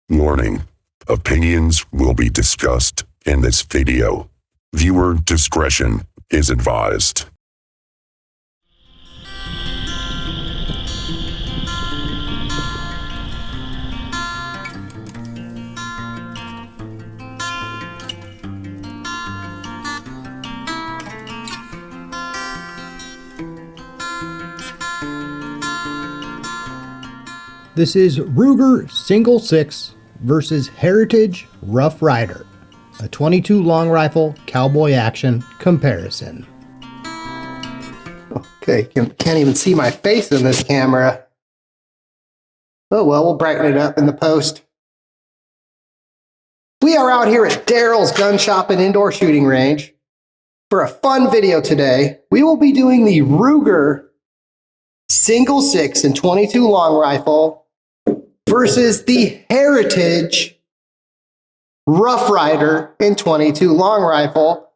Warning: opinions will be discussed in this video. Viewer discretion is advised. This is Ruger Single 6 versus Heritage Rough Rider, a 22 long rifle cowboy action comparison. Okay, can't even see my face in this camera. Oh well, we'll brighten it up in the post. We are out here at Daryl's Gun Shop and Indoor Shooting Range. For a fun video today, we will be doing the Ruger Single 6 and 22 long rifle versus the Heritage Rough Rider in 22 long rifle.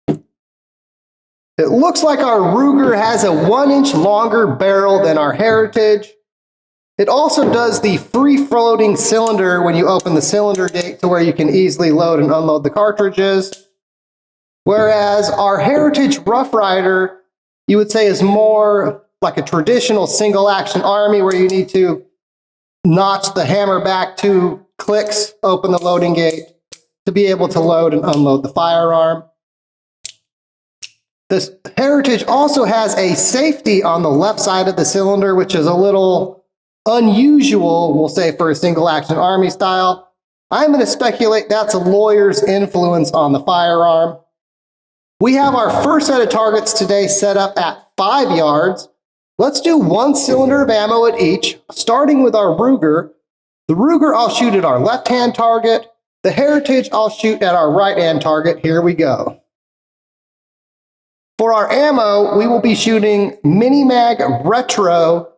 It looks like our Ruger has a 1-inch longer barrel than our Heritage. It also does the free-floating cylinder when you open the cylinder gate to where you can easily load and unload the cartridges. Whereas our Heritage Rough Rider, you would say, is more like a traditional single-action army where you need to notch the hammer back 2 clicks, open the loading gate to be able to load and unload the firearm. This Heritage also has a safety on the left side of the cylinder, which is a little unusual, we'll say, for a single-action army style. I'm going to speculate that's a lawyer's influence on the firearm. We have our first set of targets today set up at 5 yards. Let's do 1 cylinder of ammo at each, starting with our Ruger. The Ruger I'll shoot at our left-hand target. The Heritage I'll shoot at our right-hand target. Here we go. For our ammo, we will be shooting Mini-Mag Retro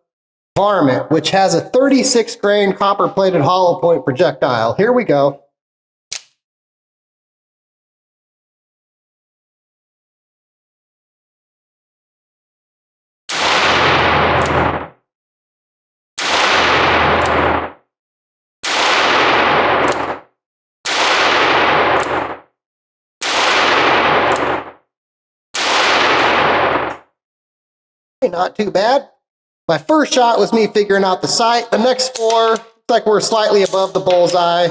Varmint, which has a 36 grain copper-plated hollow point projectile. Here we go. Not too bad. My first shot was me figuring out the sight. The next 4, looks like we're slightly above the bullseye.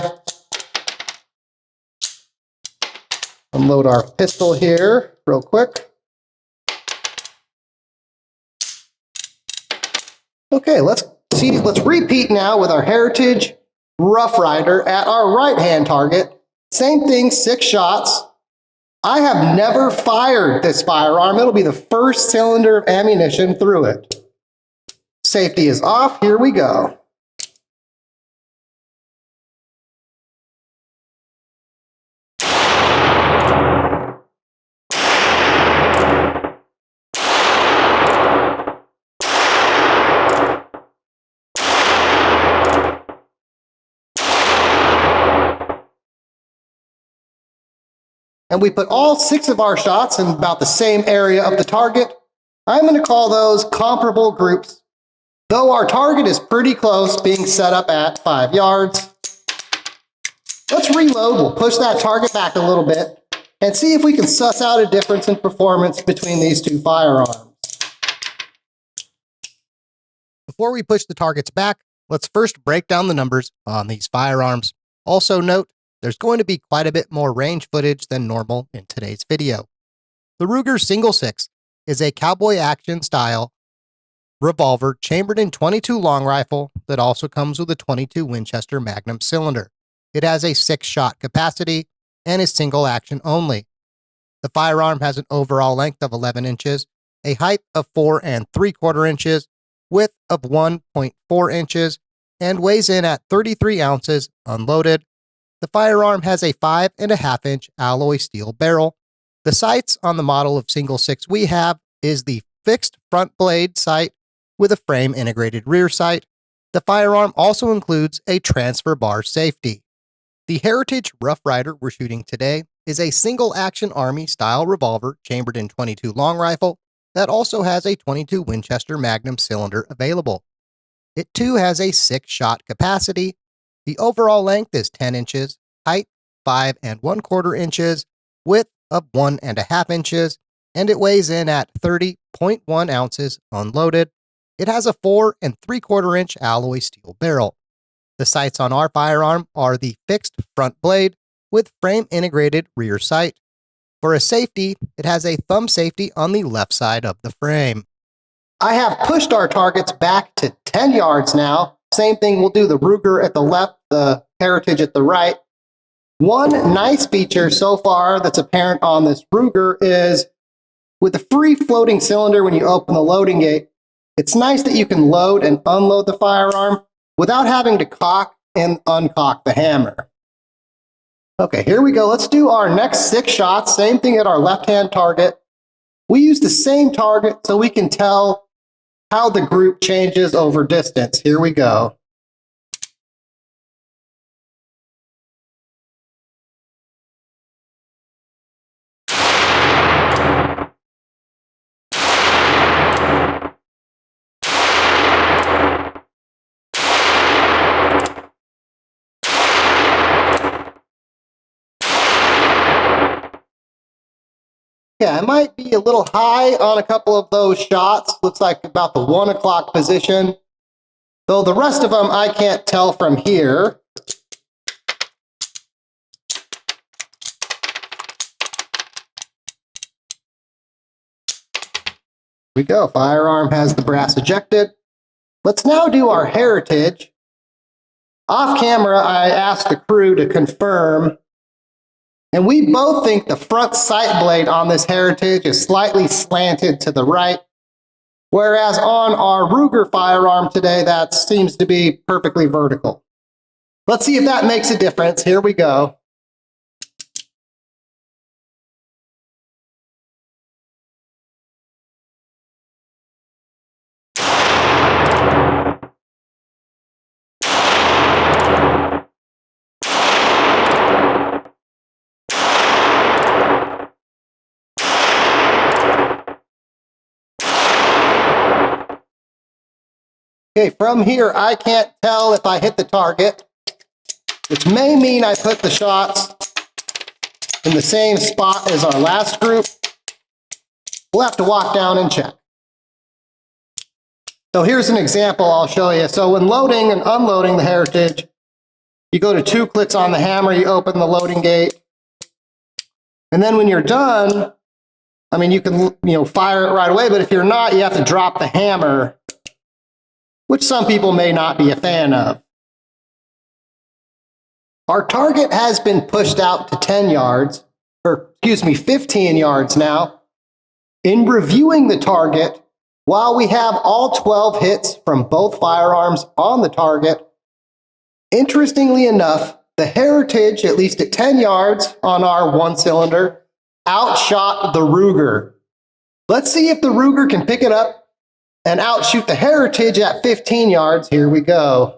Unload our pistol here real quick. Okay, let's repeat now with our Heritage Rough Rider at our right-hand target. Same thing, 6 shots. I have never fired this firearm. It'll be the first cylinder of ammunition through it. Safety is off. Here we go. And we put all 6 of our shots in about the same area of the target. I'm going to call those comparable groups, though our target is pretty close, being set up at 5 yards. Let's reload. We'll push that target back a little bit and see if we can suss out a difference in performance between these 2 firearms. Before we push the targets back, let's first break down the numbers on these firearms. Also note, there's going to be quite a bit more range footage than normal in today's video. The Ruger Single 6 is a cowboy action style revolver chambered in 22 long rifle that also comes with a 22 Winchester Magnum cylinder. It has a 6-shot capacity and is single action only. The firearm has an overall length of 11 inches, a height of 4 3/4 inches, width of 1.4 inches, and weighs in at 33 ounces unloaded. The firearm has a 5.5-inch alloy steel barrel. The sights on the model of Single 6 we have is the fixed front blade sight with a frame integrated rear sight. The firearm also includes a transfer bar safety. The Heritage Rough Rider we're shooting today is a single-action Army style revolver chambered in 22 long rifle that also has a 22 Winchester Magnum cylinder available. It too has a 6-shot capacity The overall length is 10 inches, height 5 1/4 inches, width of 1.5 inches, and it weighs in at 30.1 ounces unloaded. It has a 4 3/4 inch alloy steel barrel. The sights on our firearm are the fixed front blade with frame integrated rear sight. For a safety, it has a thumb safety on the left side of the frame. I have pushed our targets back to 10 yards now. Same thing, we'll do the Ruger at the left, the Heritage at the right. One nice feature so far that's apparent on this Ruger is with the free floating cylinder when you open the loading gate, it's nice that you can load and unload the firearm without having to cock and uncock the hammer. Okay, here we go. Let's do our next 6 shots. Same thing at our left-hand target. We use the same target so we can tell how the group changes over distance. Here we go. Yeah, I might be a little high on a couple of those shots. Looks like about the 1 o'clock position. Though the rest of them I can't tell from here. Here we go. Firearm has the brass ejected. Let's now do our Heritage. Off camera, I asked the crew to confirm. And we both think the front sight blade on this Heritage is slightly slanted to the right, whereas on our Ruger firearm today, that seems to be perfectly vertical. Let's see if that makes a difference. Here we go. Okay, from here, I can't tell if I hit the target, which may mean I put the shots in the same spot as our last group. We'll have to walk down and check. So here's an example I'll show you. So when loading and unloading the Heritage, you go to 2 clicks on the hammer, you open the loading gate, and then when you're done, I mean, you can fire it right away, but if you're not, you have to drop the hammer, which some people may not be a fan of. Our target has been pushed out to 10 yards, or 15 yards now. In reviewing the target, while we have all 12 hits from both firearms on the target, interestingly enough, the Heritage, at least at 10 yards on our 1-cylinder, outshot the Ruger. Let's see if the Ruger can pick it up and outshoot the Heritage at 15 yards. Here we go.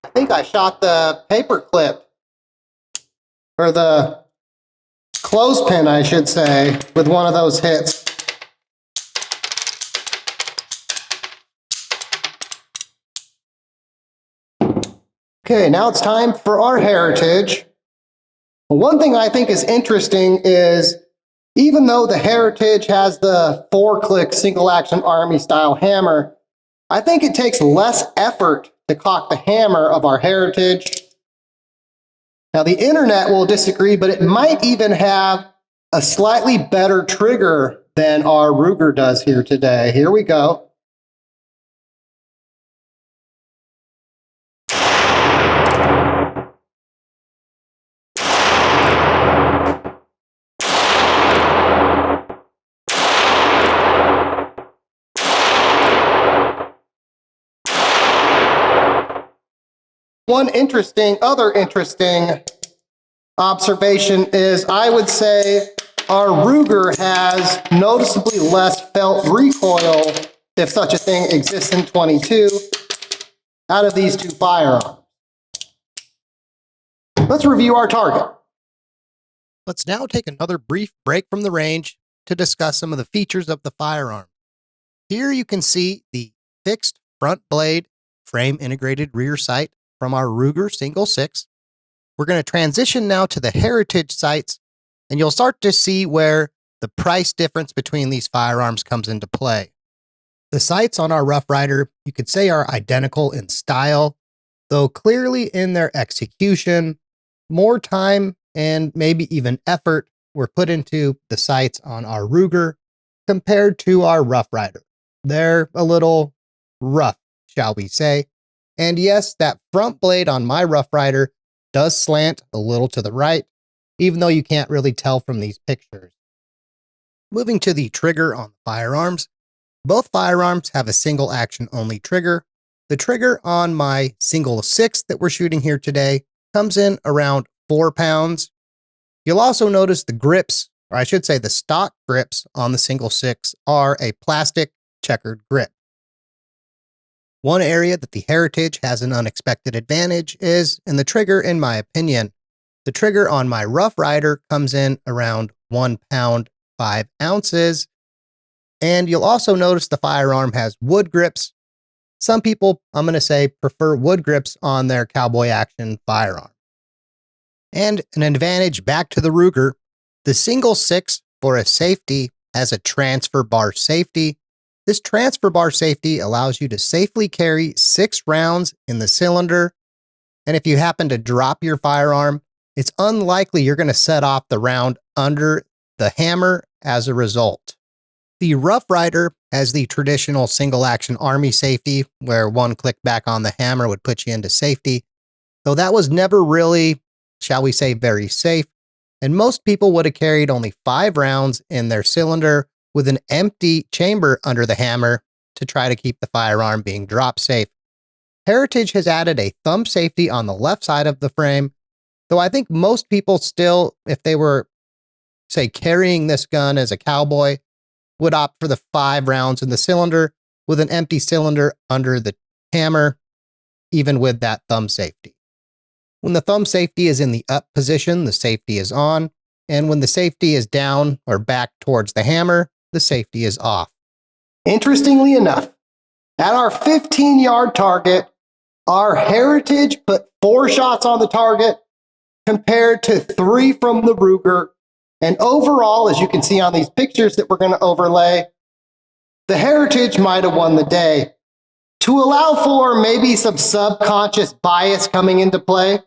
I think I shot the paper clip, or the clothespin, I should say, with one of those hits. Okay, now it's time for our Heritage. One thing I think is interesting is, even though the Heritage has the 4-click single-action Army-style hammer, I think it takes less effort to cock the hammer of our Heritage. Now, the internet will disagree, but it might even have a slightly better trigger than our Ruger does here today. Here we go. One other interesting observation is, I would say our Ruger has noticeably less felt recoil, if such a thing exists in 22, out of these two firearms. Let's review our target. Let's now take another brief break from the range to discuss some of the features of the firearm. Here you can see the fixed front blade frame integrated rear sight from our Ruger Single 6. We're going to transition now to the Heritage sights, and you'll start to see where the price difference between these firearms comes into play. The sights on our Rough Rider, you could say, are identical in style, though clearly in their execution, more time and maybe even effort were put into the sights on our Ruger compared to our Rough Rider. They're a little rough, shall we say. And yes, that front blade on my Rough Rider does slant a little to the right, even though you can't really tell from these pictures. Moving to the trigger on the firearms, both firearms have a single action only trigger. The trigger on my Single 6 that we're shooting here today comes in around 4 pounds. You'll also notice the grips, or I should say the stock grips on the Single 6 are a plastic checkered grip. One area that the Heritage has an unexpected advantage is in the trigger, in my opinion. The trigger on my Rough Rider comes in around 1 pound, 5 ounces. And you'll also notice the firearm has wood grips. Some people, I'm going to say, prefer wood grips on their Cowboy Action firearm. And an advantage back to the Ruger, the Single 6 for a safety has a transfer bar safety. This transfer bar safety allows you to safely carry 6 rounds in the cylinder. And if you happen to drop your firearm, it's unlikely you're going to set off the round under the hammer as a result. The Rough Rider has the traditional single action army safety, where one click back on the hammer would put you into safety, though that was never really, shall we say, very safe, and most people would have carried only 5 rounds in their cylinder with an empty chamber under the hammer to try to keep the firearm being drop safe. Heritage has added a thumb safety on the left side of the frame, though I think most people still, if they were, say, carrying this gun as a cowboy, would opt for the 5 rounds in the cylinder with an empty cylinder under the hammer, even with that thumb safety. When the thumb safety is in the up position, the safety is on, and when the safety is down or back towards the hammer, the safety is off. Interestingly enough, at our 15-yard target, our Heritage put 4 shots on the target compared to 3 from the Ruger. And overall, as you can see on these pictures that we're going to overlay, the Heritage might have won the day. To allow for maybe some subconscious bias coming into play,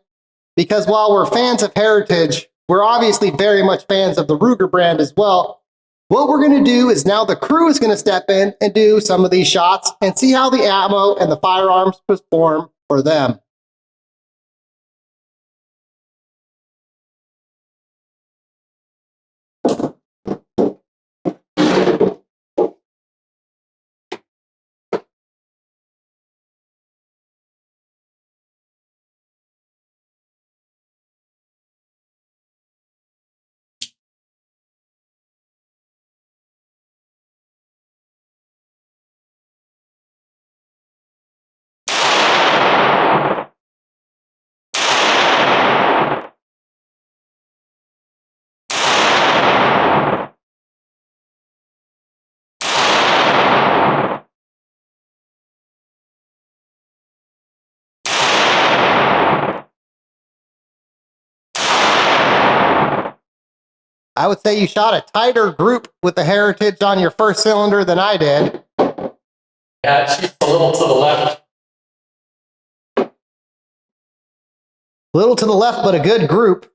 because while we're fans of Heritage, we're obviously very much fans of the Ruger brand as well. What we're going to do is now the crew is going to step in and do some of these shots and see how the ammo and the firearms perform for them. I would say you shot a tighter group with the Heritage on your first cylinder than I did. Yeah, she's a little to the left. Little to the left, but a good group.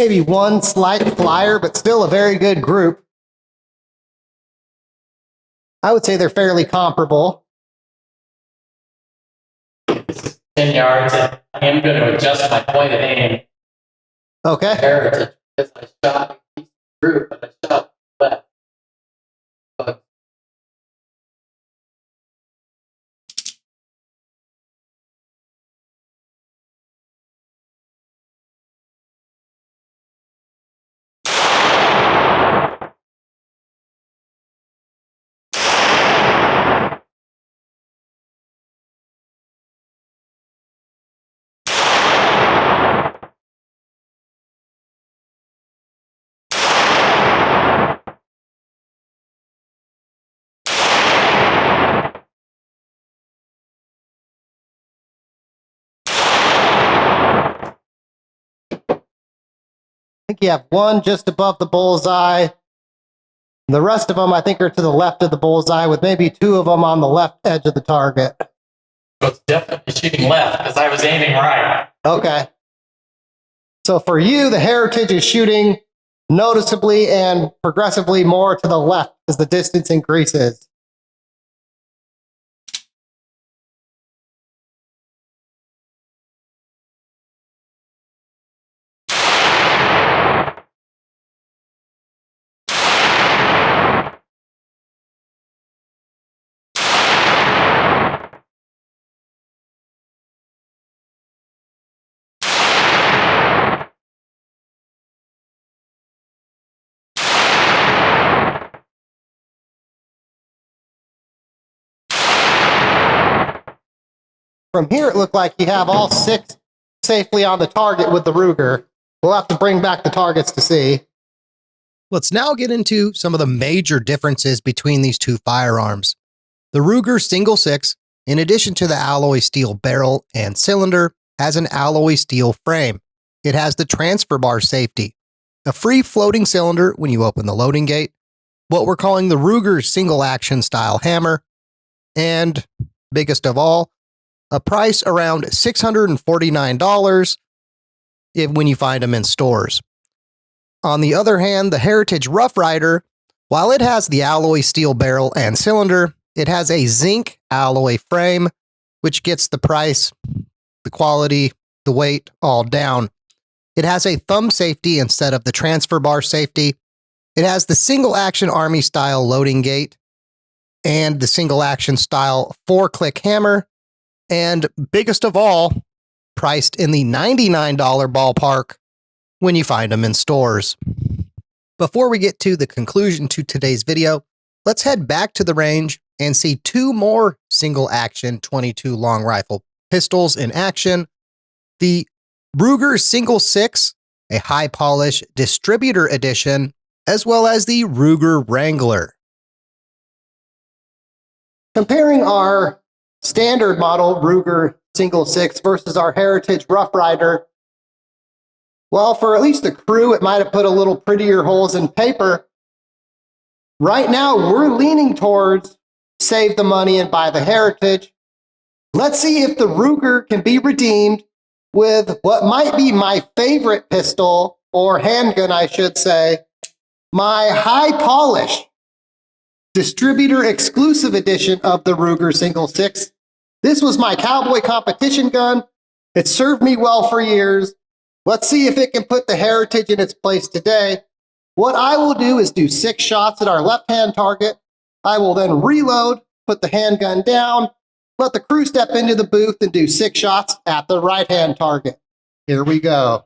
Maybe one slight flyer, but still a very good group. I would say they're fairly comparable. 10 yards, and I am going to adjust my point of aim. Okay. Heritage, because I shot a group, but I shot left. But I think you have one just above the bullseye. The rest of them, I think, are to the left of the bullseye, with maybe two of them on the left edge of the target. so it's definitely shooting left because I was aiming right. Okay. So for you, the Heritage is shooting noticeably and progressively more to the left as the distance increases. From here, it looked like you have all six safely on the target with the Ruger. We'll have to bring back the targets to see. Let's now get into some of the major differences between these two firearms. The Ruger Single 6, in addition to the alloy steel barrel and cylinder, has an alloy steel frame. It has the transfer bar safety, a free floating cylinder when you open the loading gate, what we're calling the Ruger single action style hammer, and biggest of all, a price around $649 when you find them in stores. On the other hand, the Heritage Rough Rider, while it has the alloy steel barrel and cylinder, it has a zinc alloy frame, which gets the price, the quality, the weight all down. It has a thumb safety instead of the transfer bar safety. It has the single action Army style loading gate and the single action style 4-click hammer. And biggest of all, priced in the $99 ballpark when you find them in stores. Before we get to the conclusion to today's video, let's head back to the range and see two more single action 22 long rifle pistols in action. The Ruger Single 6, a high polish distributor edition, as well as the Ruger Wrangler. Comparing our standard model Ruger Single 6 versus our Heritage Rough Rider, well, for at least the crew, it might have put a little prettier holes in paper. Right now, we're leaning towards save the money and buy the Heritage. Let's see if the Ruger can be redeemed with what might be my favorite pistol, or handgun, I should say, my high polish distributor exclusive edition of the Ruger Single 6. This was my Cowboy competition gun. It served me well for years. Let's see if it can put the Heritage in its place today. What I will do is do 6 shots at our left-hand target. I will then reload, put the handgun down, let the crew step into the booth and do 6 shots at the right-hand target. Here we go.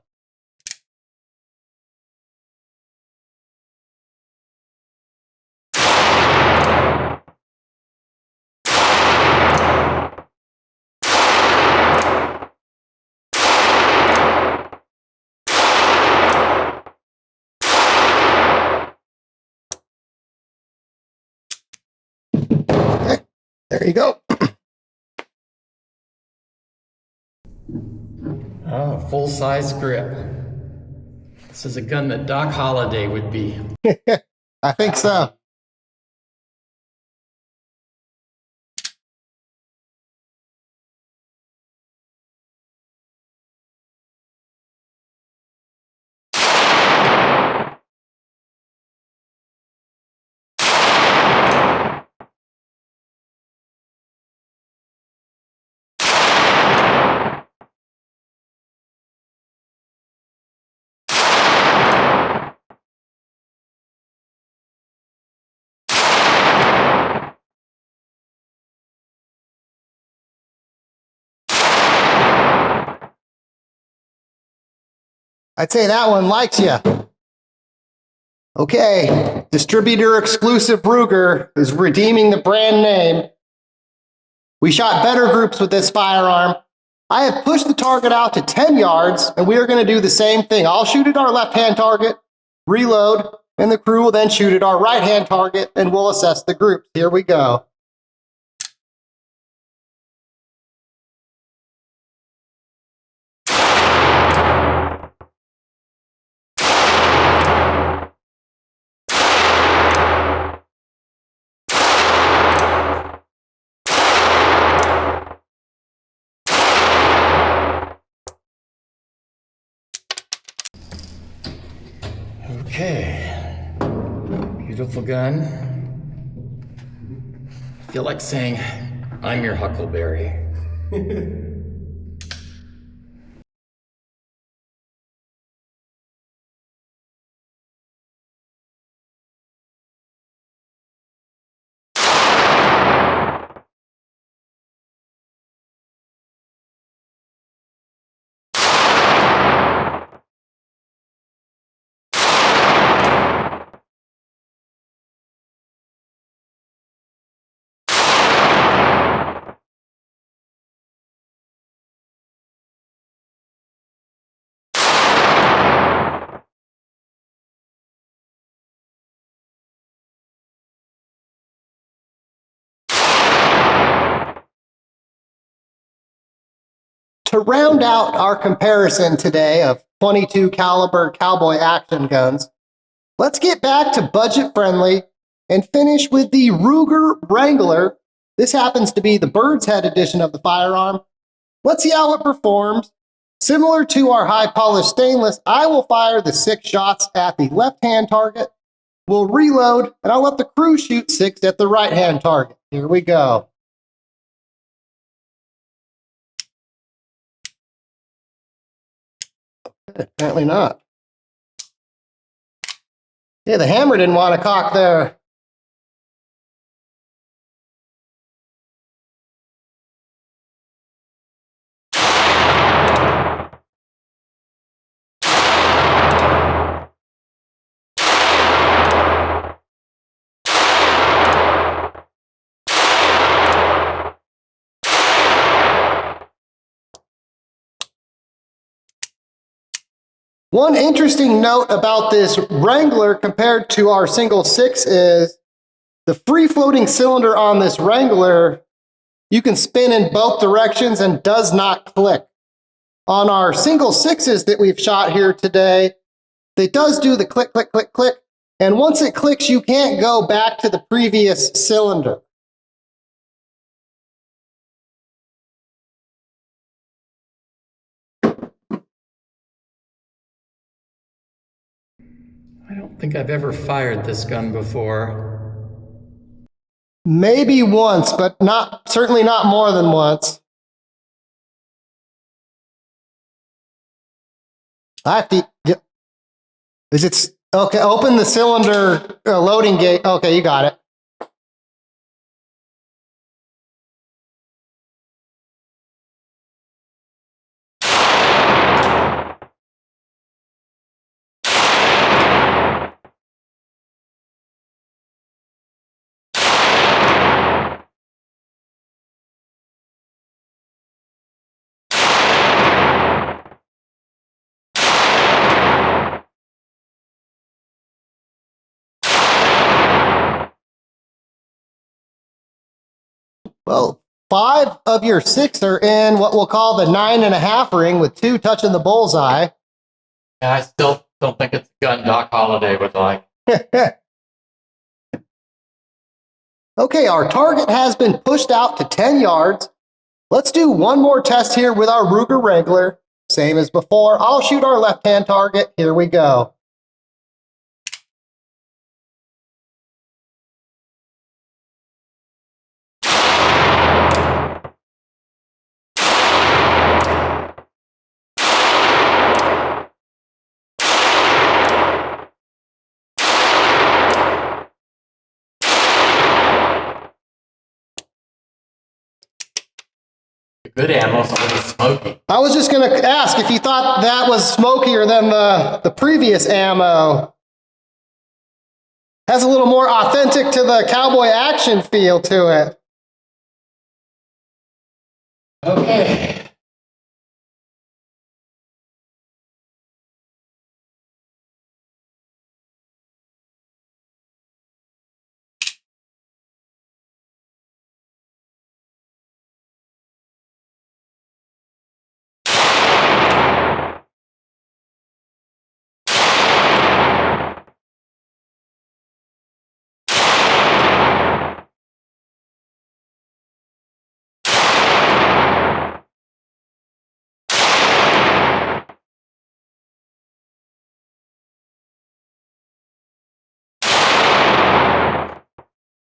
Okay, there you go. Oh, full-size grip. This is a gun that Doc Holliday would be. I think so. I'd say that one likes you. Okay, distributor exclusive Ruger is redeeming the brand name. We shot better groups with this firearm. I have pushed the target out to 10 yards, and we are going to do the same thing. I'll shoot at our left-hand target, reload, and the crew will then shoot at our right-hand target, and we'll assess the groups. Here we go. Okay, beautiful gun. I feel like saying, I'm your Huckleberry. To round out our comparison today of 22 caliber Cowboy action guns, let's get back to budget friendly and finish with the Ruger Wrangler. This happens to be the bird's head edition of the firearm. Let's see how it performs. Similar to our high polished stainless, I will fire the 6 shots at the left hand target. We'll reload and I'll let the crew shoot 6 at the right hand target. Here we go. Apparently not. Yeah, the hammer didn't want to cock there. One interesting note about this Wrangler compared to our single 6 is the free-floating cylinder on this Wrangler, you can spin in both directions and does not click. On our single 6s that we've shot here today, it does do the click, click, click, click, and once it clicks, you can't go back to the previous cylinder. I don't think I've ever fired this gun before. Maybe once, but certainly not more than once. I have to, is it, okay, open the cylinder loading gate. Okay, you got it. Well, 5 of your 6 are in what we'll call the 9.5 ring with 2 touching the bullseye. And I still don't think it's a gun Doc Holliday would like. Okay, our target has been pushed out to 10 yards. Let's do one more test here with our Ruger Wrangler. Same as before. I'll shoot our left-hand target. Here we go. Good ammo, so it's smoky. I was just going to ask if you thought that was smokier than the previous ammo. Has a little more authentic to the Cowboy action feel to it. Okay.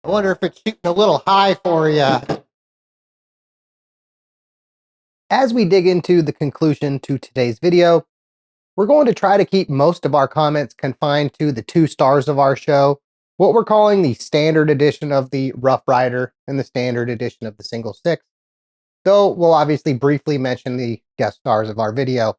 I wonder if it's shooting a little high for you. As we dig into the conclusion to today's video, we're going to try to keep most of our comments confined to the 2 stars of our show, what we're calling the standard edition of the Rough Rider and the standard edition of the single 6, though we'll obviously briefly mention the guest stars of our video.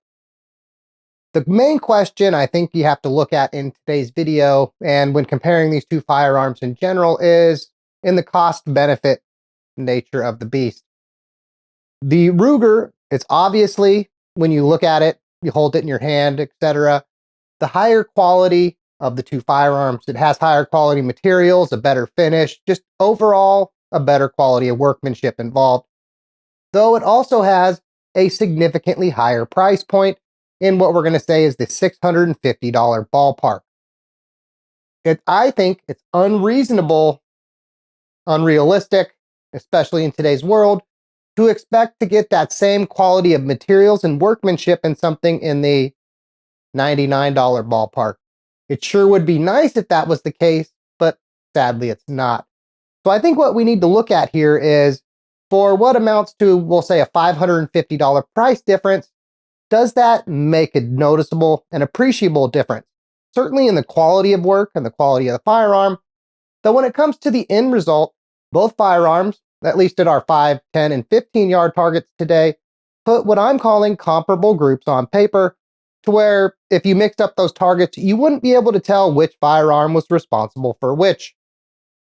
The main question I think you have to look at in today's video, and when comparing these 2 firearms in general, is in the cost-benefit nature of the beast. The Ruger, it's obviously, when you look at it, you hold it in your hand, etc., the higher quality of the 2 firearms. It has higher quality materials, a better finish, just overall a better quality of workmanship involved. Though it also has a significantly higher price point in what we're going to say is the $650 ballpark. I think it's unreasonable, unrealistic, especially in today's world, to expect to get that same quality of materials and workmanship in something in the $99 ballpark. It sure would be nice if that was the case, but sadly it's not. So I think what we need to look at here is, for what amounts to, we'll say, a $550 price difference, does that make a noticeable and appreciable difference? Certainly in the quality of work and the quality of the firearm, though when it comes to the end result, both firearms, at least at our 5, 10, and 15-yard targets today, put what I'm calling comparable groups on paper, to where if you mixed up those targets, you wouldn't be able to tell which firearm was responsible for which.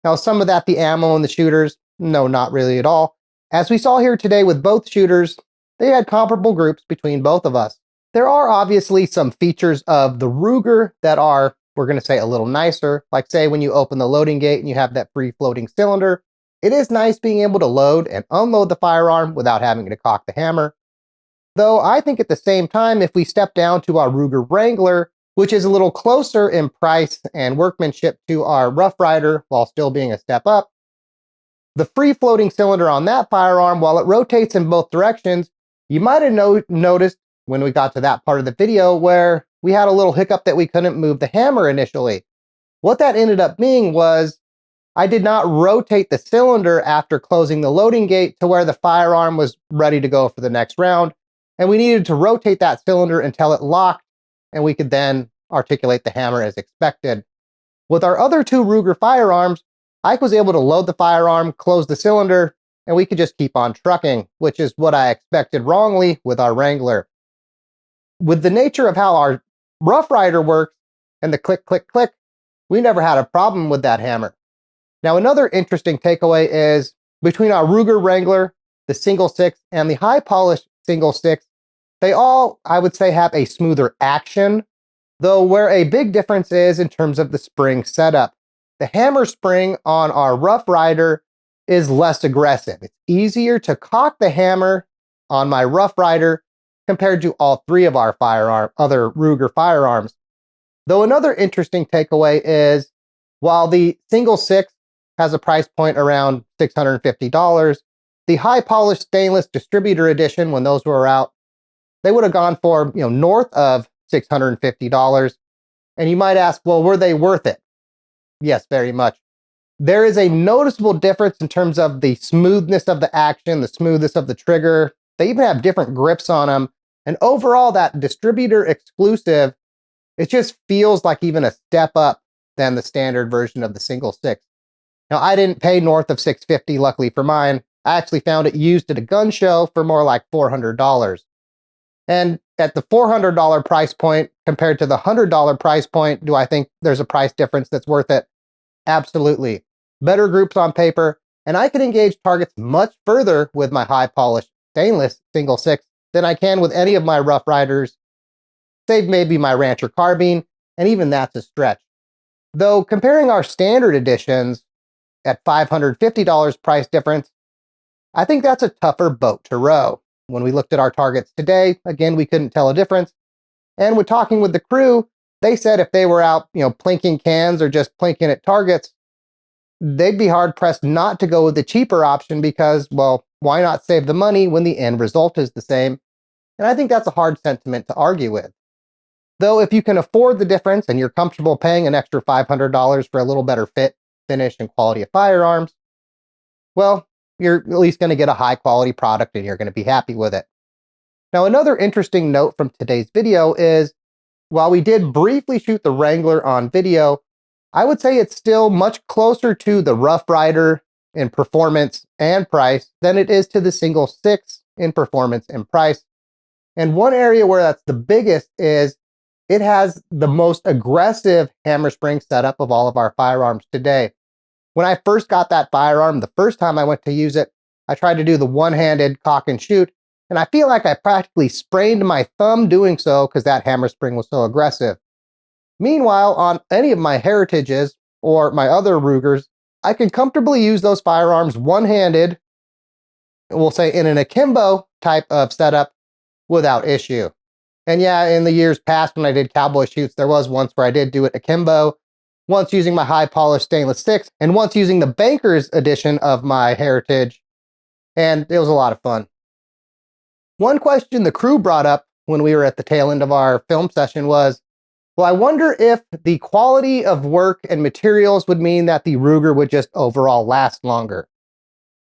Now, some of that the ammo and the shooters, no, not really at all. As we saw here today with both shooters, they had comparable groups between both of us. There are obviously some features of the Ruger that are, we're going to say, a little nicer. Like, say, when you open the loading gate and you have that free floating cylinder, it is nice being able to load and unload the firearm without having to cock the hammer. Though I think at the same time, if we step down to our Ruger Wrangler, which is a little closer in price and workmanship to our Rough Rider while still being a step up, the free floating cylinder on that firearm, while it rotates in both directions, you might have noticed when we got to that part of the video where we had a little hiccup that we couldn't move the hammer initially. What that ended up being was, I did not rotate the cylinder after closing the loading gate to where the firearm was ready to go for the next round, and we needed to rotate that cylinder until it locked, and we could then articulate the hammer as expected. With our other 2 Ruger firearms, Ike was able to load the firearm, close the cylinder, and we could just keep on trucking, which is what I expected wrongly with our Wrangler. With the nature of how our Rough Rider works and the click, click, click, we never had a problem with that hammer. Now, another interesting takeaway is, between our Ruger Wrangler, the single 6, and the high polished single 6, they all, I would say, have a smoother action, though where a big difference is in terms of the spring setup. The hammer spring on our Rough Rider is less aggressive. It's easier to cock the hammer on my Rough Rider compared to all 3 of our other Ruger firearms. Though another interesting takeaway is, while the single 6 has a price point around $650, the high polished stainless distributor edition, when those were out, they would have gone for, north of $650. And you might ask, well, were they worth it? Yes, very much. There is a noticeable difference in terms of the smoothness of the action, the smoothness of the trigger. They even have different grips on them. And overall, that distributor exclusive, it just feels like even a step up than the standard version of the single 6. Now, I didn't pay north of $650, luckily for mine. I actually found it used at a gun show for more like $400. And at the $400 price point compared to the $100 price point, do I think there's a price difference that's worth it? Absolutely. Better groups on paper, and I can engage targets much further with my high polished stainless single six than I can with any of my Rough Riders, save maybe my Rancher carbine, and even that's a stretch. Though comparing our standard editions at $550 price difference, I think that's a tougher boat to row. When we looked at our targets today, again, we couldn't tell a difference. And with talking with the crew, they said if they were out, plinking cans or just plinking at targets, they'd be hard pressed not to go with the cheaper option because, well, why not save the money when the end result is the same? And I think that's a hard sentiment to argue with. Though if you can afford the difference and you're comfortable paying an extra $500 for a little better fit, finish, and quality of firearms, well, you're at least going to get a high quality product and you're going to be happy with it. Now, another interesting note from today's video is, while we did briefly shoot the Wrangler on video, I would say it's still much closer to the Rough Rider in performance and price than it is to the single six in performance and price. And one area where that's the biggest is it has the most aggressive hammer spring setup of all of our firearms today. When I first got that firearm, the first time I went to use it, I tried to do the one-handed cock and shoot, and I feel like I practically sprained my thumb doing so because that hammer spring was so aggressive. Meanwhile, on any of my Heritages or my other Rugers, I can comfortably use those firearms one-handed, we'll say in an akimbo type of setup, without issue. And yeah, in the years past when I did cowboy shoots, there was once where I did do it akimbo, once using my high polished stainless six, and once using the Banker's edition of my Heritage, and it was a lot of fun. One question the crew brought up when we were at the tail end of our film session was, well, I wonder if the quality of work and materials would mean that the Ruger would just overall last longer.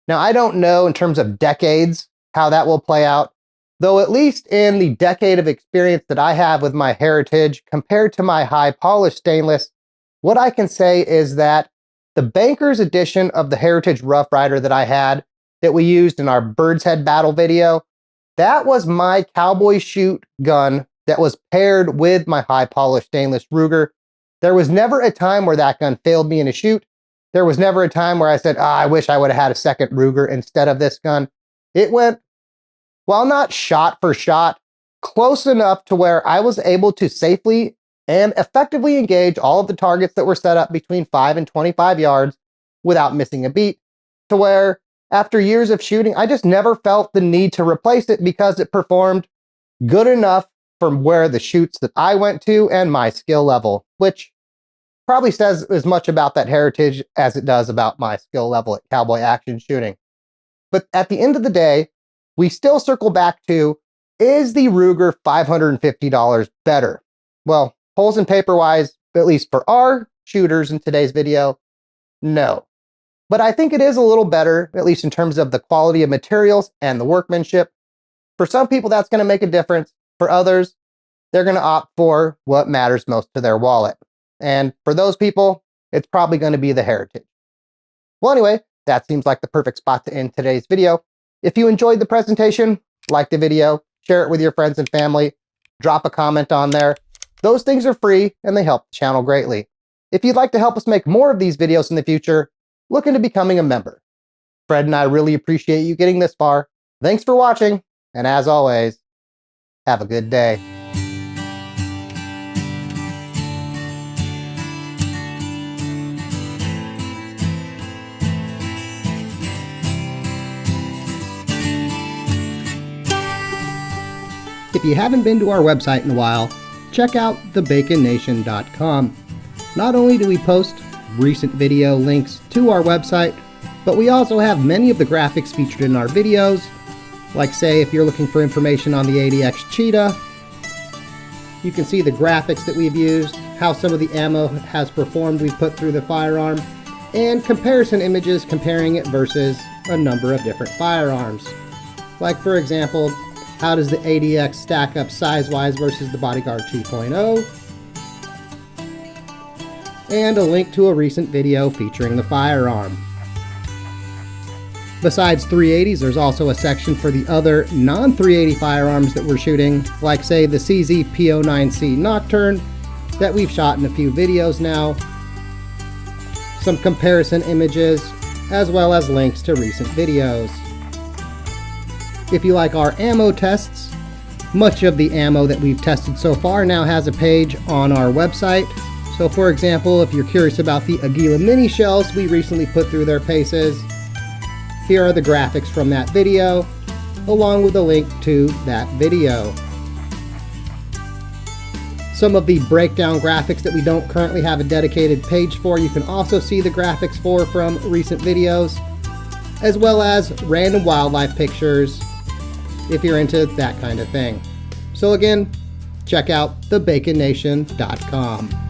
Now, I don't know in terms of decades how that will play out, though at least in the decade of experience that I have with my Heritage compared to my high polished stainless, what I can say is that the Banker's edition of the Heritage Rough Rider that I had, that we used in our Bird's Head battle video, that was my cowboy shoot gun that was paired with my high polished stainless Ruger. There was never a time where that gun failed me in a shoot. There was never a time where I said, I wish I would have had a second Ruger instead of this gun. It went, while not shot for shot, close enough to where I was able to safely and effectively engage all of the targets that were set up between 5 and 25 yards without missing a beat, to where after years of shooting, I just never felt the need to replace it because it performed good enough from where the shoots that I went to and my skill level, which probably says as much about that Heritage as it does about my skill level at cowboy action shooting. But at the end of the day, we still circle back to, is the Ruger $550 better? Well, holes and paper-wise, at least for our shooters in today's video, no. But I think it is a little better, at least in terms of the quality of materials and the workmanship. For some people, that's going to make a difference. For others, they're going to opt for what matters most to their wallet. And for those people, it's probably going to be the Heritage. Well, anyway, that seems like the perfect spot to end today's video. If you enjoyed the presentation, like the video, share it with your friends and family, drop a comment on there. Those things are free and they help the channel greatly. If you'd like to help us make more of these videos in the future, look into becoming a member. Fred and I really appreciate you getting this far. Thanks for watching, and as always, have a good day. If you haven't been to our website in a while, check out TheBaconNation.com. Not only do we post recent video links to our website, but we also have many of the graphics featured in our videos, like say if you're looking for information on the ADX Cheetah, you can see the graphics that we've used, how some of the ammo has performed we've put through the firearm, and comparison images comparing it versus a number of different firearms. Like for example, how does the ADX stack up size-wise versus the Bodyguard 2.0? And a link to a recent video featuring the firearm. Besides 380s, there's also a section for the other non-380 firearms that we're shooting, like say the CZ P09C Nocturne that we've shot in a few videos now, some comparison images, as well as links to recent videos. If you like our ammo tests, much of the ammo that we've tested so far now has a page on our website. So for example, if you're curious about the Aguila mini shells we recently put through their paces, here are the graphics from that video, along with a link to that video. Some of the breakdown graphics that we don't currently have a dedicated page for, you can also see the graphics for from recent videos, as well as random wildlife pictures if you're into that kind of thing. So again, check out TheBaconNation.com.